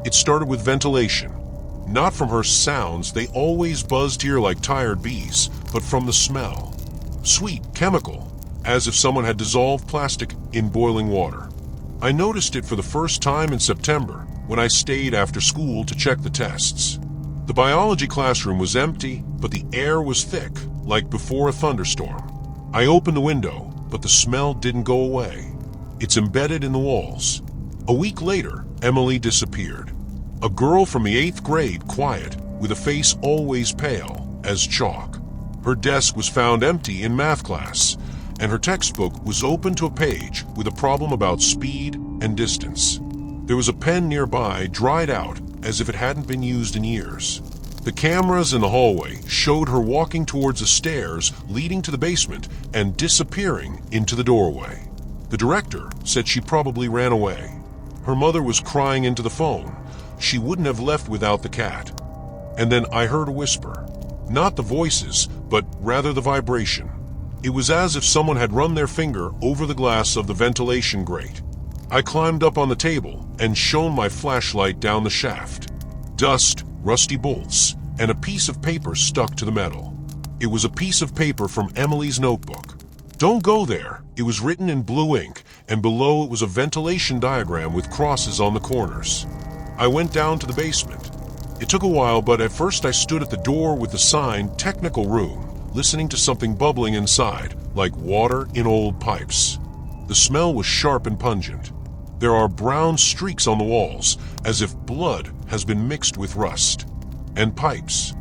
It started with ventilation. Not from her sounds, they always buzzed here like tired bees, but from the smell. Sweet, chemical, as if someone had dissolved plastic in boiling water. I noticed it for the first time in September, when I stayed after school to check the tests. The biology classroom was empty, but the air was thick, like before a thunderstorm. I opened the window, but the smell didn't go away. It's embedded in the walls. A week later, Emily disappeared. A girl from the 8th grade, quiet, with a face always pale as chalk. Her desk was found empty in math class, and her textbook was open to a page with a problem about speed and distance. There was a pen nearby, dried out, as if it hadn't been used in years. The cameras in the hallway showed her walking towards the stairs leading to the basement and disappearing into the doorway. The director said she probably ran away. Her mother was crying into the phone. She wouldn't have left without the cat. And then I heard a whisper. Not the voices, but rather the vibration. It was as if someone had run their finger over the glass of the ventilation grate. I climbed up on the table and shone my flashlight down the shaft. Dust, rusty bolts, and a piece of paper stuck to the metal. It was a piece of paper from Emily's notebook. "Don't go there." It was written in blue ink, and below it was a ventilation diagram with crosses on the corners. I went down to the basement. It took a while, but at first I stood at the door with the sign "Technical Room," listening to something bubbling inside, like water in old pipes. The smell was sharp and pungent. There are brown streaks on the walls, as if blood has been mixed with rust. And pipes.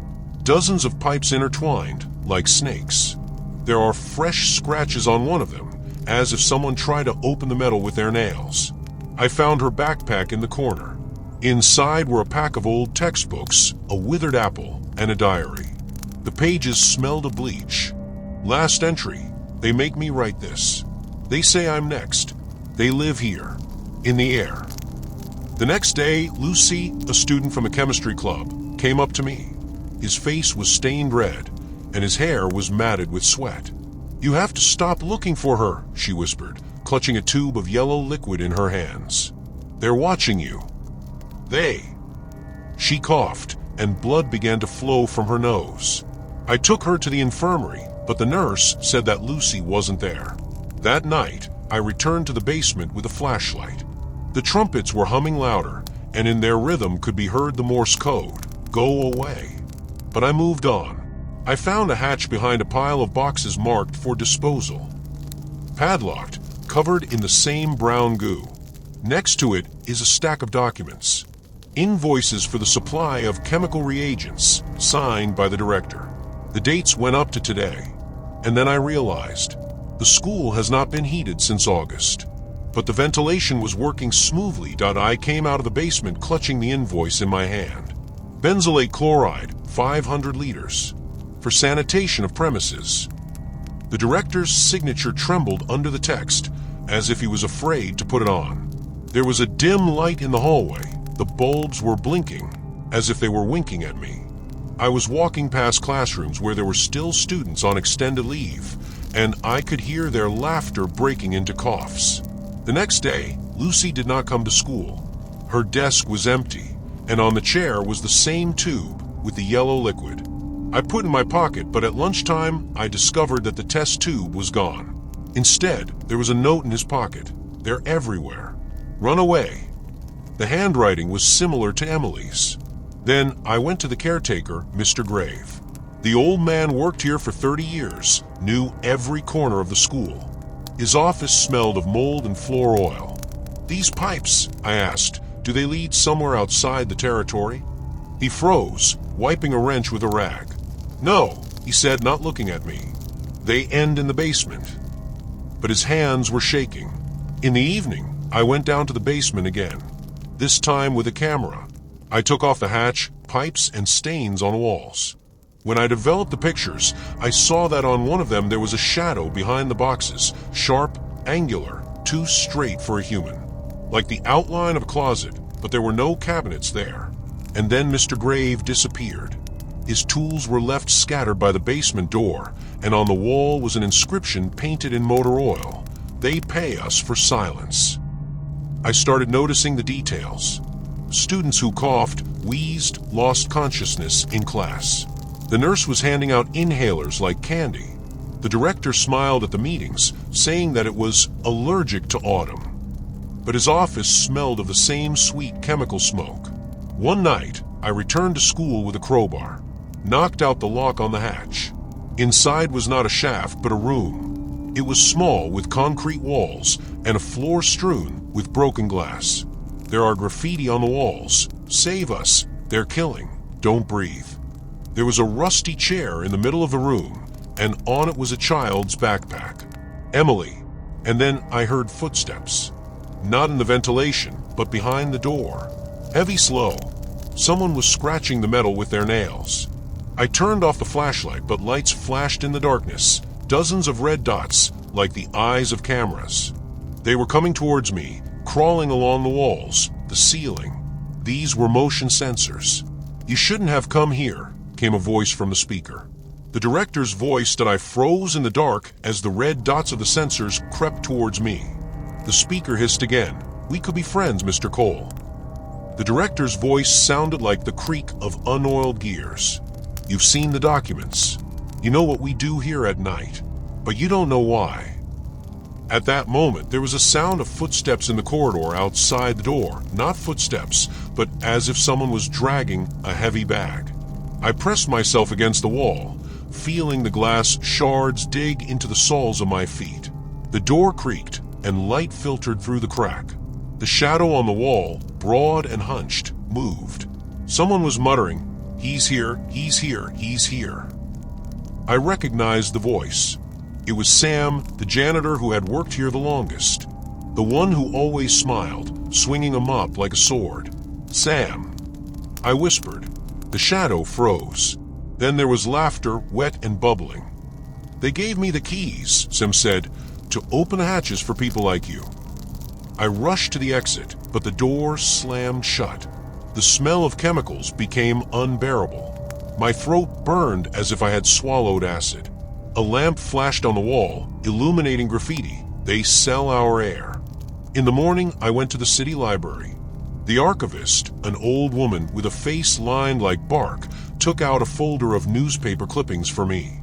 Dozens of pipes intertwined, like snakes. There are fresh scratches on one of them, as if someone tried to open the metal with their nails. I found her backpack in the corner. Inside were a pack of old textbooks, a withered apple, and a diary. The pages smelled of bleach. Last entry. They make me write this. They say I'm next. They live here, in the air. The next day, Lucy, a student from a chemistry club, came up to me. His face was stained red, and his hair was matted with sweat. "You have to stop looking for her," she whispered, clutching a tube of yellow liquid in her hands. "They're watching you." "They." She coughed, and blood began to flow from her nose. I took her to the infirmary, but the nurse said that Lucy wasn't there. That night, I returned to the basement with a flashlight. The trumpets were humming louder, and in their rhythm could be heard the Morse code, "Go away." But I moved on. I found a hatch behind a pile of boxes marked for disposal. Padlocked, covered in the same brown goo. Next to it is a stack of documents. Invoices for the supply of chemical reagents, signed by the director. The dates went up to today. And then I realized, the school has not been heated since August. But the ventilation was working smoothly. I came out of the basement clutching the invoice in my hand. Benzylate chloride, 500 liters. For sanitation of premises. The director's signature trembled under the text, as if he was afraid to put it on. There was a dim light in the hallway. The bulbs were blinking, as if they were winking at me. I was walking past classrooms where there were still students on extended leave, and I could hear their laughter breaking into coughs. The next day, Lucy did not come to school. Her desk was empty, and on the chair was the same tube with the yellow liquid. I put it in my pocket, but at lunchtime, I discovered that the test tube was gone. Instead, there was a note in his pocket. "They're everywhere. Run away." The handwriting was similar to Emily's. Then I went to the caretaker, Mr. Grave. The old man worked here for 30 years, knew every corner of the school. His office smelled of mold and floor oil. "These pipes," I asked, "do they lead somewhere outside the territory?" He froze, wiping a wrench with a rag. "No," he said, not looking at me. "They end in the basement." But his hands were shaking. In the evening, I went down to the basement again, this time with a camera. I took off the hatch, pipes, and stains on walls. When I developed the pictures, I saw that on one of them there was a shadow behind the boxes, sharp, angular, too straight for a human. Like the outline of a closet, but there were no cabinets there. And then Mr. Grave disappeared. His tools were left scattered by the basement door, and on the wall was an inscription painted in motor oil. "They pay us for silence." I started noticing the details. students who coughed, wheezed, lost consciousness in class. The nurse was handing out inhalers like candy. The director smiled at the meetings, saying that it was allergic to autumn. But his office smelled of the same sweet chemical smoke. One night, I returned to school with a crowbar, knocked out the lock on the hatch. Inside was not a shaft, but a room. It was small, with concrete walls and a floor strewn with broken glass. There are graffiti on the walls. Save us. They're killing. Don't breathe. There was a rusty chair in the middle of the room, and on it was a child's backpack. Emily. And then I heard footsteps. Not in the ventilation, but behind the door. Heavy, slow. Someone was scratching the metal with their nails. I turned off the flashlight, but lights flashed in the darkness. Dozens of red dots, like the eyes of cameras. They were coming towards me, crawling along the walls, the ceiling. These were motion sensors. "You shouldn't have come here," came a voice from the speaker. The director's voice that I froze in the dark as the red dots of the sensors crept towards me. The speaker hissed again. "We could be friends, Mr. Cole." The director's voice sounded like the creak of unoiled gears. "You've seen the documents. You know what we do here at night, but you don't know why." At that moment, there was a sound of footsteps in the corridor outside the door. Not footsteps, but as if someone was dragging a heavy bag. I pressed myself against the wall, feeling the glass shards dig into the soles of my feet. The door creaked, and light filtered through the crack. The shadow on the wall, broad and hunched, moved. Someone was muttering, "He's here, he's here, he's here." I recognized the voice. It was Sam, the janitor who had worked here the longest. The one who always smiled, swinging a mop like a sword. "Sam," I whispered. The shadow froze. Then there was laughter, wet and bubbling. "They gave me the keys," Sam said, "to open the hatches for people like you." I rushed to the exit, but the door slammed shut. The smell of chemicals became unbearable. My throat burned as if I had swallowed acid. A lamp flashed on the wall, illuminating graffiti. "They sell our air." In the morning, I went to the city library. The archivist, an old woman with a face lined like bark, took out a folder of newspaper clippings for me.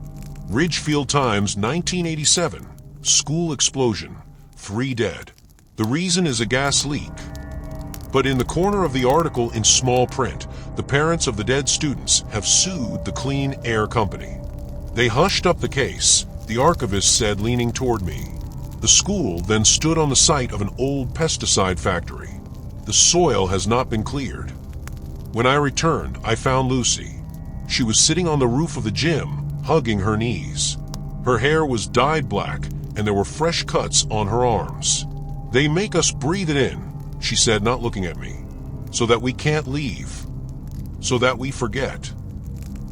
Ridgefield Times, 1987. School explosion. 3 dead. The reason is a gas leak. But in the corner of the article in small print, the parents of the dead students have sued the Clean Air Company. They hushed up the case, the archivist said, leaning toward me. The school then stood on the site of an old pesticide factory. The soil has not been cleared. When I returned, I found Lucy. She was sitting on the roof of the gym, hugging her knees. Her hair was dyed black, and there were fresh cuts on her arms. "They make us breathe it in," she said, not looking at me, "so that we can't leave, so that we forget."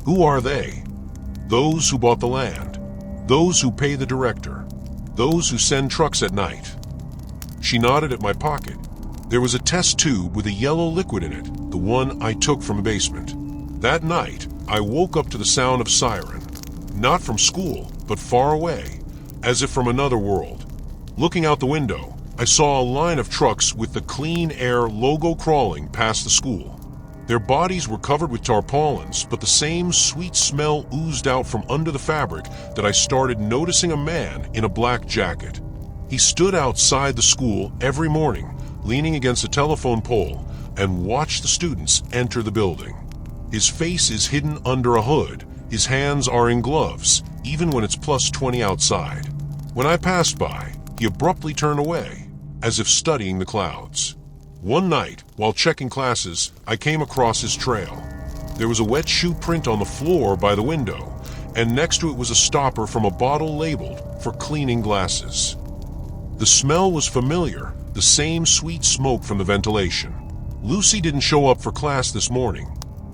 Who are they? Those who bought the land, those who pay the director, those who send trucks at night. She nodded at my pocket. There was a test tube with a yellow liquid in it, the one I took from a basement. That night, I woke up to the sound of siren, not from school, but far away, as if from another world. Looking out the window, I saw a line of trucks with the Clean Air logo crawling past the school. Their bodies were covered with tarpaulins, but the same sweet smell oozed out from under the fabric that I started noticing a man in a black jacket. He stood outside the school every morning, leaning against a telephone pole, and watched the students enter the building. His face is hidden under a hood. His hands are in gloves, even when it's +20 outside. When I passed by, he abruptly turned away, as if studying the clouds. One night, while checking classes, I came across his trail. There was a wet shoe print on the floor by the window, and next to it was a stopper from a bottle labeled for cleaning glasses. The smell was familiar, the same sweet smoke from the ventilation. Lucy didn't show up for class this morning.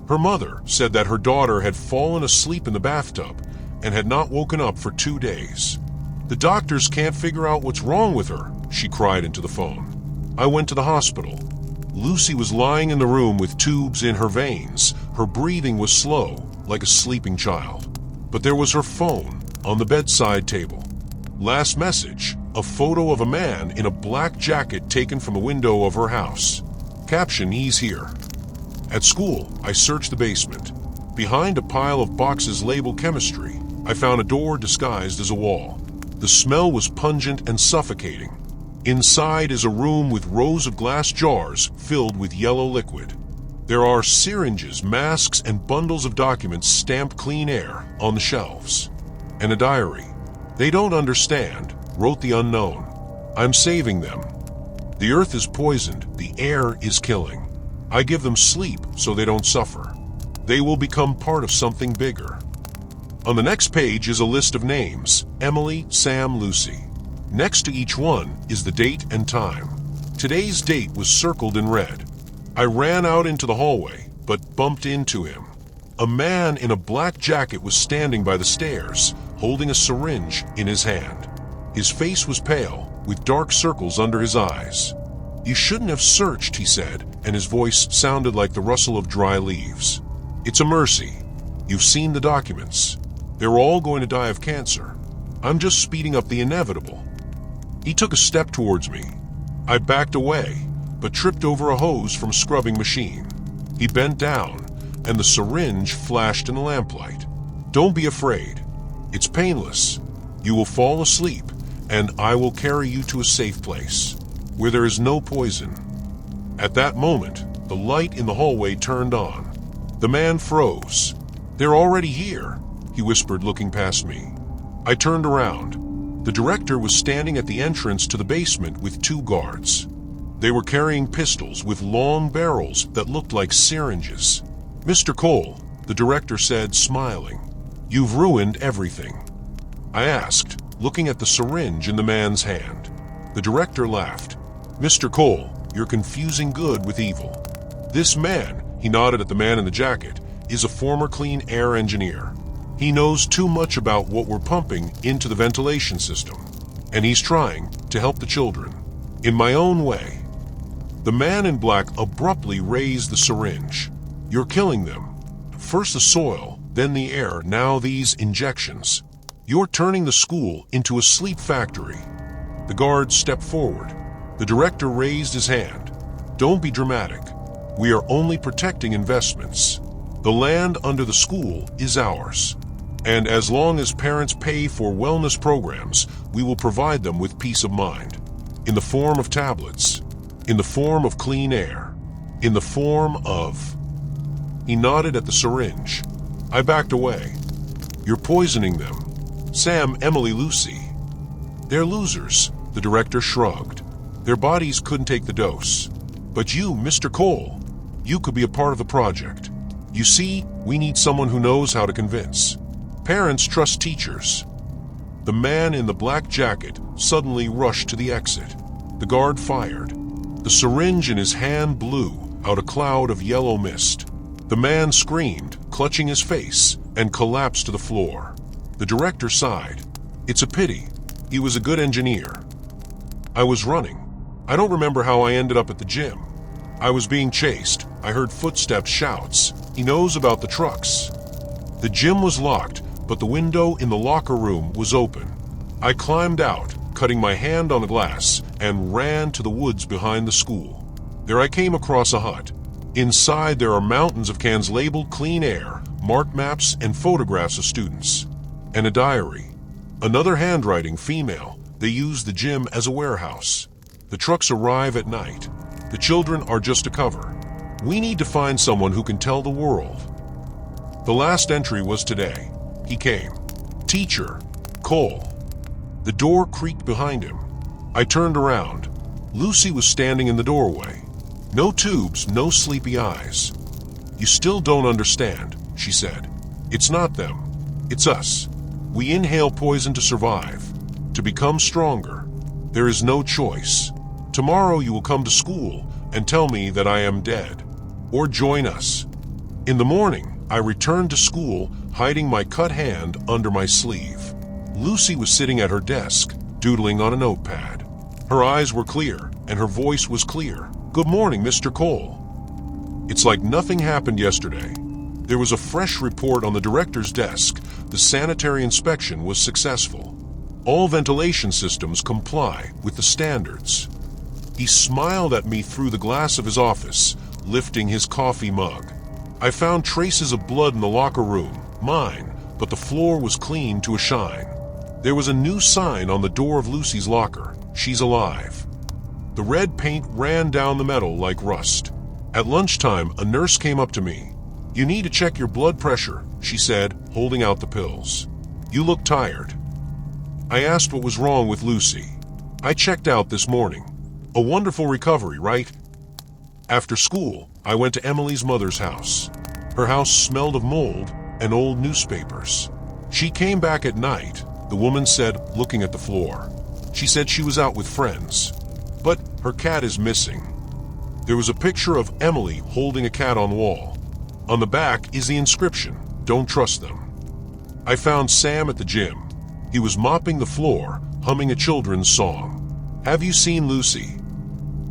Her mother said that her daughter had fallen asleep in the bathtub and had not woken up for 2 days. "The doctors can't figure out what's wrong with her," she cried into the phone. I went to the hospital. Lucy was lying in the room with tubes in her veins. Her breathing was slow, like a sleeping child. But there was her phone on the bedside table. Last message, a photo of a man in a black jacket taken from the window of her house. Caption, he's here. At school, I searched the basement. Behind a pile of boxes labeled chemistry, I found a door disguised as a wall. The smell was pungent and suffocating. Inside is a room with rows of glass jars filled with yellow liquid. There are syringes, masks, and bundles of documents stamped clean air on the shelves. And a diary. They don't understand, wrote the unknown. I'm saving them. The earth is poisoned, the air is killing. I give them sleep so they don't suffer. They will become part of something bigger. On the next page is a list of names: Emily, Sam, Lucy. Next to each one is the date and time. Today's date was circled in red. I ran out into the hallway, but bumped into him. A man in a black jacket was standing by the stairs, holding a syringe in his hand. His face was pale, with dark circles under his eyes. You shouldn't have searched, he said, and his voice sounded like the rustle of dry leaves. It's a mercy. You've seen the documents. They're all going to die of cancer. I'm just speeding up the inevitable. He took a step towards me. I backed away, but tripped over a hose from scrubbing machine. He bent down, and the syringe flashed in the lamplight. Don't be afraid. It's painless. You will fall asleep, and I will carry you to a safe place, where there is no poison. At that moment, the light in the hallway turned on. The man froze. They're already here, he whispered, looking past me. I turned around. The director was standing at the entrance to the basement with 2 guards. They were carrying pistols with long barrels that looked like syringes. Mr. Cole, the director said, smiling, you've ruined everything. I asked, looking at the syringe in the man's hand. The director laughed. Mr. Cole, you're confusing good with evil. This man, he nodded at the man in the jacket, is a former clean air engineer. He knows too much about what we're pumping into the ventilation system, and he's trying to help the children. In my own way. The man in black abruptly raised the syringe. You're killing them. First the soil, then the air, now these injections. You're turning the school into a sleep factory. The guards stepped forward. The director raised his hand. Don't be dramatic. We are only protecting investments. The land under the school is ours. And as long as parents pay for wellness programs, we will provide them with peace of mind. In the form of tablets. In the form of clean air. In the form of... He nodded at the syringe. I backed away. You're poisoning them. Sam, Emily, Lucy. They're losers, the director shrugged. Their bodies couldn't take the dose. But you, Mr. Cole, you could be a part of the project. You see, we need someone who knows how to convince. Parents trust teachers. The man in the black jacket suddenly rushed to the exit. The guard fired. The syringe in his hand blew out a cloud of yellow mist. The man screamed, clutching his face, and collapsed to the floor. The director sighed. It's a pity. He was a good engineer. I was running. I don't remember how I ended up at the gym. I was being chased. I heard footsteps, shouts. He knows about the trucks. The gym was locked, but the window in the locker room was open. I climbed out, cutting my hand on the glass, and ran to the woods behind the school. There I came across a hut. Inside there are mountains of cans labeled clean air, marked maps and photographs of students. And a diary. Another handwriting, female. They use the gym as a warehouse. The trucks arrive at night. The children are just a cover. We need to find someone who can tell the world. The last entry was today. He came. Teacher, Cole. The door creaked behind him. I turned around. Lucy was standing in the doorway. No tubes, no sleepy eyes. You still don't understand, she said. It's not them. It's us. We inhale poison to survive, to become stronger. There is no choice. Tomorrow you will come to school and tell me that I am dead. Or join us. In the morning, I returned to school, hiding my cut hand under my sleeve. Lucy was sitting at her desk, doodling on a notepad. Her eyes were clear, and her voice was clear. Good morning, Mr. Cole. It's like nothing happened yesterday. There was a fresh report on the director's desk. The sanitary inspection was successful. All ventilation systems comply with the standards. He smiled at me through the glass of his office, lifting his coffee mug. I found traces of blood in the locker room, mine, but the floor was clean to a shine. There was a new sign on the door of Lucy's locker, "She's alive." The red paint ran down the metal like rust. At lunchtime, a nurse came up to me. "You need to check your blood pressure," she said, holding out the pills. "You look tired." I asked what was wrong with Lucy. "I checked out this morning. A wonderful recovery, right?" After school, I went to Emily's mother's house. Her house smelled of mold and old newspapers. She came back at night, the woman said, looking at the floor. She said she was out with friends. But her cat is missing. There was a picture of Emily holding a cat on the wall. On the back is the inscription, "Don't trust them." I found Sam at the gym. He was mopping the floor, humming a children's song. "Have you seen Lucy?"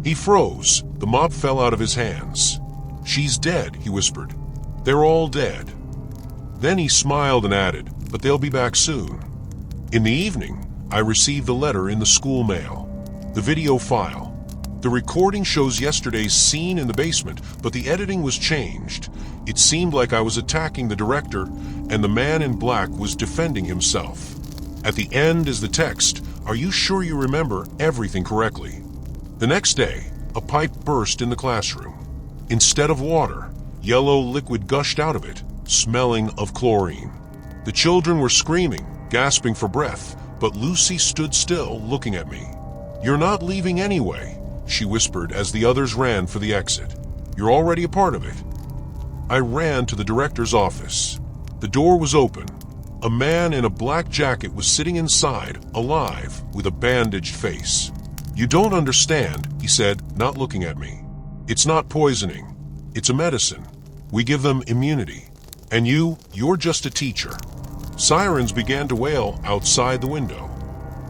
He froze. The mop fell out of his hands. "She's dead," he whispered. "They're all dead." Then he smiled and added, "But they'll be back soon." In the evening, I received a letter in the school mail. The video file. The recording shows yesterday's scene in the basement, but the editing was changed. It seemed like I was attacking the director, and the man in black was defending himself. At the end is the text, "Are you sure you remember everything correctly?" The next day, a pipe burst in the classroom. Instead of water, yellow liquid gushed out of it, smelling of chlorine. The children were screaming, gasping for breath, but Lucy stood still, looking at me. "You're not leaving anyway," she whispered as the others ran for the exit. "You're already a part of it." I ran to the director's office. The door was open. A man in a black jacket was sitting inside, alive, with a bandaged face. "You don't understand," he said, not looking at me. "It's not poisoning. It's a medicine. We give them immunity. And you're just a teacher." Sirens began to wail outside the window.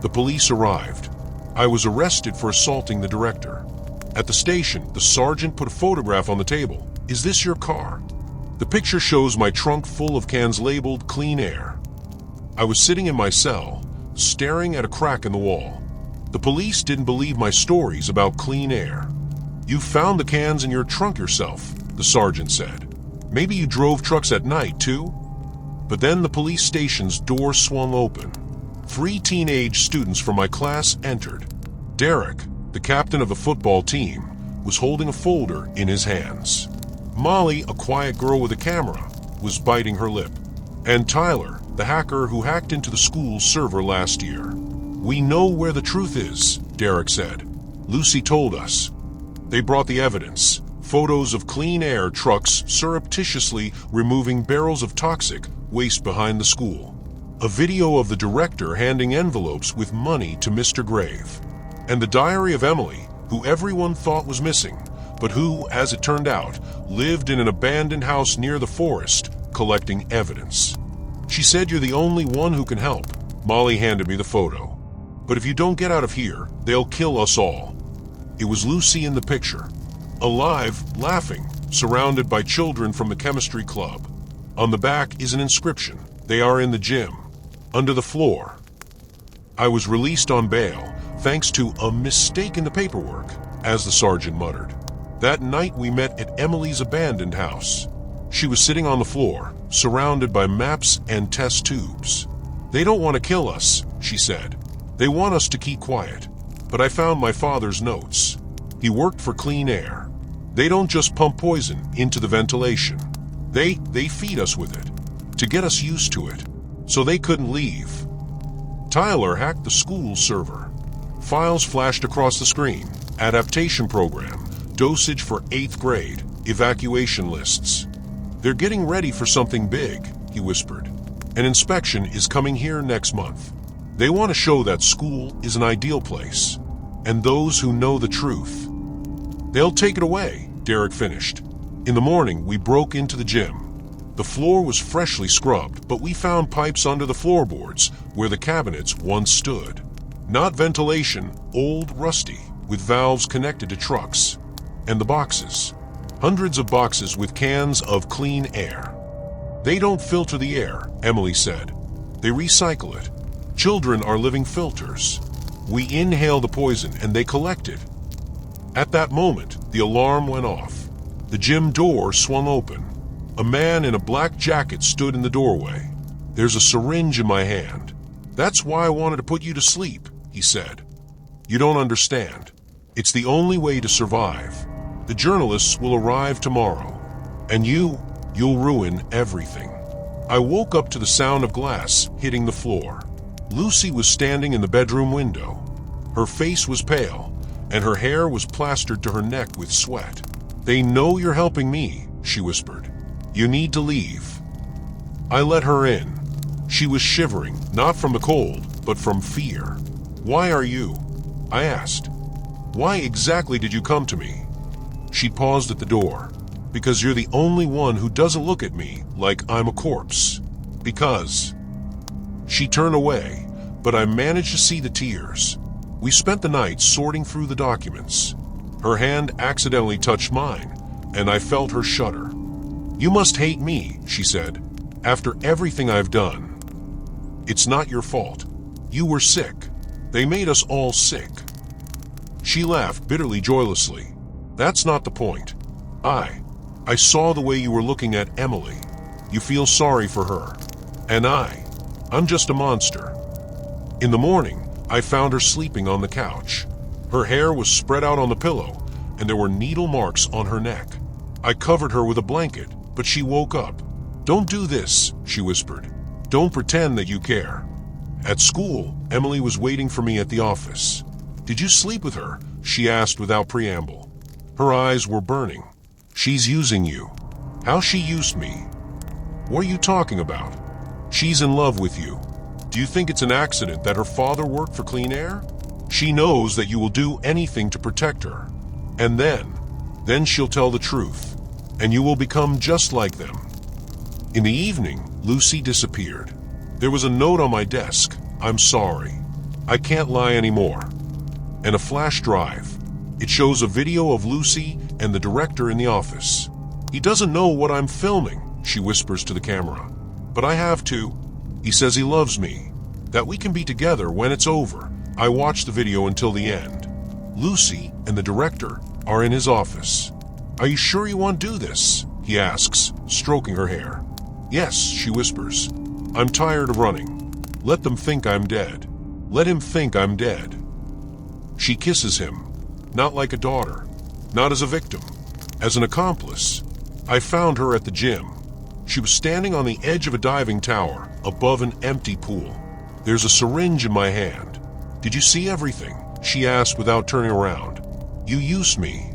The police arrived. I was arrested for assaulting the director. At the station, the sergeant put a photograph on the table. "Is this your car?" The picture shows my trunk full of cans labeled "Clean Air." I was sitting in my cell, staring at a crack in the wall. The police didn't believe my stories about clean air. "You found the cans in your trunk yourself," the sergeant said. "Maybe you drove trucks at night, too?" But then the police station's door swung open. 3 teenage students from my class entered. Derek, the captain of the football team, was holding a folder in his hands. Molly, a quiet girl with a camera, was biting her lip. And Tyler, the hacker who hacked into the school's server last year. "We know where the truth is," Derek said. "Lucy told us." They brought the evidence. Photos of clean air trucks surreptitiously removing barrels of toxic waste behind the school. A video of the director handing envelopes with money to Mr. Grave. And the diary of Emily, who everyone thought was missing, but who, as it turned out, lived in an abandoned house near the forest, collecting evidence. "She said you're the only one who can help." Molly handed me the photo. "But if you don't get out of here, they'll kill us all." It was Lucy in the picture. Alive, laughing, surrounded by children from the chemistry club. On the back is an inscription. They are in the gym, under the floor. I was released on bail, thanks to a mistake in the paperwork, as the sergeant muttered. That night we met at Emily's abandoned house. She was sitting on the floor, surrounded by maps and test tubes. "They don't want to kill us," she said. "They want us to keep quiet." But I found my father's notes. He worked for Clean Air. They don't just pump poison into the ventilation. They feed us with it, to get us used to it, so they couldn't leave. Tyler hacked the school server. Files flashed across the screen. Adaptation program, dosage for 8th grade, evacuation lists. "They're getting ready for something big," he whispered. "An inspection is coming here next month. They want to show that school is an ideal place, and those who know the truth. They'll take it away," Derek finished. In the morning, we broke into the gym. The floor was freshly scrubbed, but we found pipes under the floorboards where the cabinets once stood. Not ventilation, old, rusty, with valves connected to trucks. And the boxes. Hundreds of boxes with cans of clean air. "They don't filter the air," Emily said. "They recycle it. Children are living filters. We inhale the poison and they collect it." At that moment, the alarm went off. The gym door swung open. A man in a black jacket stood in the doorway. "There's a syringe in my hand. That's why I wanted to put you to sleep," he said. "You don't understand. It's the only way to survive. The journalists will arrive tomorrow. And you'll ruin everything." I woke up to the sound of glass hitting the floor. Lucy was standing in the bedroom window. Her face was pale, and her hair was plastered to her neck with sweat. "They know you're helping me," she whispered. "You need to leave." I let her in. She was shivering, not from the cold, but from fear. "Why are you?" I asked. "Why exactly did you come to me?" She paused at the door. "Because you're the only one who doesn't look at me like I'm a corpse. Because..." She turned away, but I managed to see the tears. We spent the night sorting through the documents. Her hand accidentally touched mine, and I felt her shudder. "You must hate me," she said, "after everything I've done." "It's not your fault. You were sick. They made us all sick." She laughed bitterly, joylessly. "That's not the point. I saw the way you were looking at Emily. You feel sorry for her. And I'm just a monster." In the morning, I found her sleeping on the couch. Her hair was spread out on the pillow, and there were needle marks on her neck. I covered her with a blanket, but she woke up. "Don't do this," she whispered. "Don't pretend that you care." At school, Emily was waiting for me at the office. "Did you sleep with her?" she asked without preamble. Her eyes were burning. "She's using you." "How she used me?" "What are you talking about?" "She's in love with you. Do you think it's an accident that her father worked for Clean Air? She knows that you will do anything to protect her. And then she'll tell the truth, and you will become just like them." In the evening, Lucy disappeared. There was a note on my desk. "I'm sorry. I can't lie anymore." And a flash drive. It shows a video of Lucy and the director in the office. "He doesn't know what I'm filming," she whispers to the camera. "But I have to. He says he loves me, that we can be together when it's over." I watched the video until the end. Lucy and the director are in his office. "Are you sure you want to do this?" he asks, stroking her hair. "Yes," she whispers. "I'm tired of running. Let them think I'm dead. Let him think I'm dead." She kisses him, not like a daughter, not as a victim, as an accomplice. I found her at the gym. She was standing on the edge of a diving tower above an empty pool. "There's a syringe in my hand. Did you see everything?" she asked without turning around. "You used me.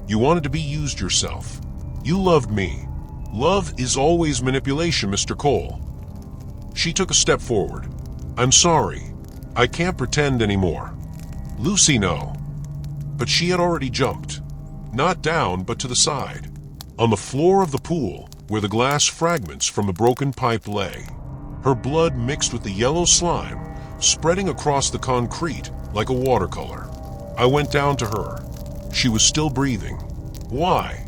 You wanted to be used yourself. You loved me. Love is always manipulation, Mr. Cole." She took a step forward. "I'm sorry. I can't pretend anymore." "Lucy, no." But she had already jumped. Not down, but to the side. On the floor of the pool, where the glass fragments from the broken pipe lay. Her blood mixed with the yellow slime, spreading across the concrete like a watercolor. I went down to her. She was still breathing. "Why?"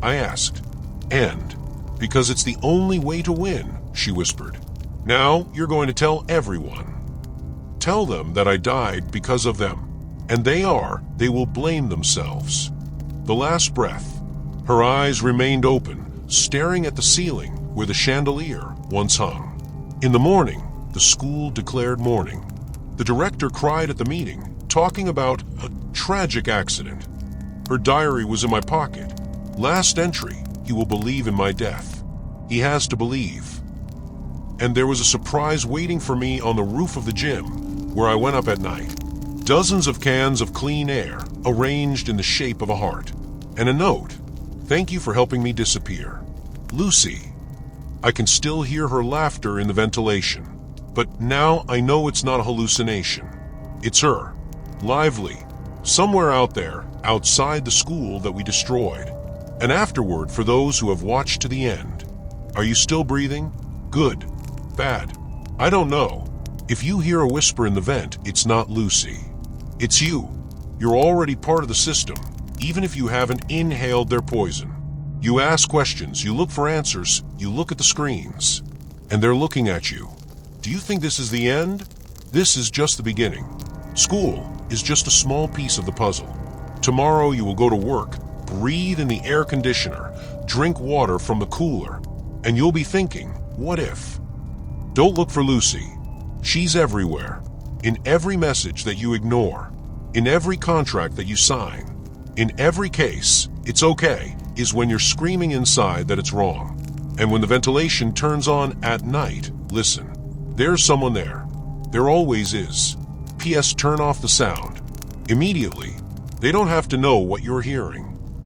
I asked. "And because it's the only way to win," she whispered. "Now you're going to tell everyone. Tell them that I died because of them. And they will blame themselves." The last breath. Her eyes remained open, staring at the ceiling where the chandelier once hung. In the morning, the school declared mourning. The director cried at the meeting, talking about a tragic accident. Her diary was in my pocket. Last entry, "He will believe in my death. He has to believe." And there was a surprise waiting for me on the roof of the gym, where I went up at night. Dozens of cans of clean air, arranged in the shape of a heart. And a note. "Thank you for helping me disappear. Lucy." I can still hear her laughter in the ventilation. But now I know it's not a hallucination. It's her. Lively. Somewhere out there, outside the school that we destroyed. And afterward, for those who have watched to the end. Are you still breathing? Good. Bad. I don't know. If you hear a whisper in the vent, it's not Lucy. It's you. You're already part of the system, even if you haven't inhaled their poison. You ask questions, you look for answers, you look at the screens. And they're looking at you. Do you think this is the end? This is just the beginning. School is just a small piece of the puzzle. Tomorrow you will go to work, breathe in the air conditioner, drink water from the cooler, and you'll be thinking, what if? Don't look for Lucy. She's everywhere. In every message that you ignore. In every contract that you sign. In every case, it's okay, is when you're screaming inside that it's wrong. And when the ventilation turns on at night, listen. There's someone there. There always is. P.S. Turn off the sound. Immediately. They don't have to know what you're hearing.